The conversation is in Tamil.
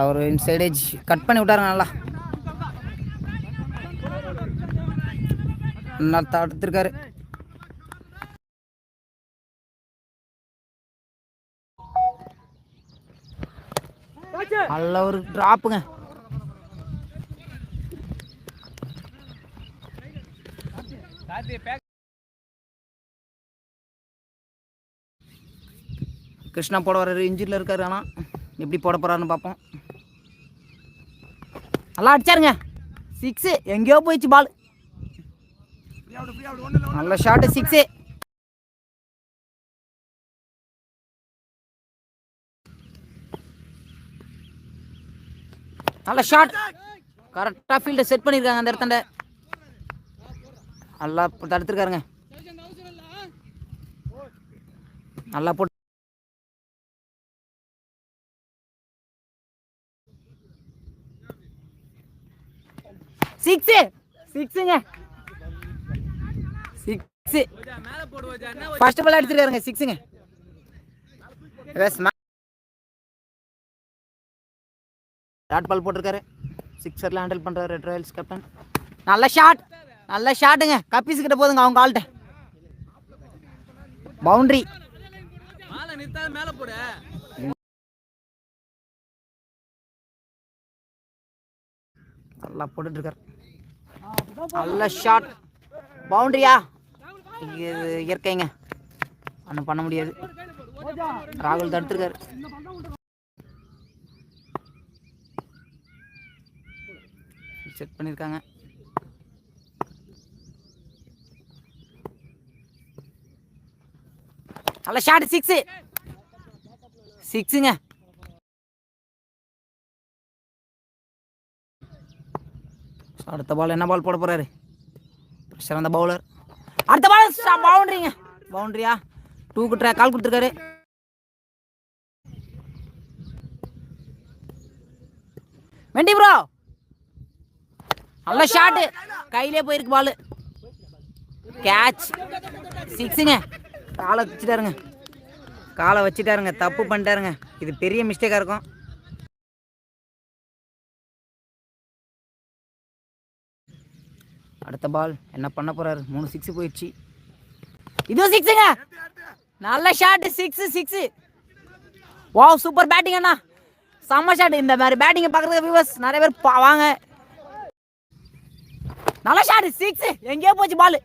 ஒரு இன்சைட் எட்ஜ் கட் பண்ணி விட்டாருங்க. நல்லா தடுத்துருக்காரு. நல்ல ஒரு டிராப்புங்க. கிருஷ்ணா போட வர்றாரு, இன்ஜினில் இருக்காரு. ஆனால் எப்படி போட போகிறாருன்னு பார்ப்போம். நல்லா அடிச்சாருங்க, 6. எங்கேயோ போயிடுச்சு பால். நல்ல ஷாட்டு, 6. நல்ல ஷாட், கரெக்டாக ஃபீல்டை செட் பண்ணியிருக்காங்க அந்த இடத்தாண்ட. நல்லா தடுத்துருக்காருங்க. நல்லா போட்டு 6. 6ங்க, 6. First ball அடிச்சிருக்காருங்க, 6ங்க. டாட் பால் போட்டிருக்காரு. 6ல ஹேண்டில் பண்ணுறாரு ரெட் ராயல்ஸ் கேப்டன். நல்ல ஷாட், நல்ல ஷாட்டுங்க. கப்பீஸ் கிட்ட போதுங்க அவங்க ஆள்கிட்ட. பவுண்டரி. நல்லா போட்டுட்டு இருக்காரு. நல்ல ஷாட், பவுண்டரியா? இது இயற்கைங்க, ஒன்றும் பண்ண முடியாது. ராகுல் தடுத்துருக்காரு. செட் பண்ணியிருக்காங்க. நல்ல ஷாட், 6. 6ங்க. அடுத்த பால் என்ன பால் போட போறாரு? சிறந்த பவுலர். அடுத்த பால் பவுண்டரிங்க. பவுண்டரியா? 2க்கு ட்ராக் கால் கொடுத்துருக்காரு. வெண்டி ப்ரோ, நல்ல ஷாட்டு, கையிலே போயிருக்கு பால். கேட்ச், 6ங்க. காலை வச்சுட்டாருங்க, தப்பு பண்ணிட்டாருங்க. இது பெரிய மிஸ்டேக்காக இருக்கும். அடுத்த பால் என்ன பண்ண போறாரு? 3 6 போயிடுச்சு. இதுவும் 6ங்க. நல்ல ஷாட், 6. வாவ், சூப்பர் பேட்டிங் அண்ணா, செம்ம ஷாட். இந்த மாதிரி பேட்டிங்கை பார்க்குறதுக்கு வியூவர்ஸ் நிறைய பேர் வாங்க. நல்ல ஷாட், 6. எங்கேயோ போச்சு பால்.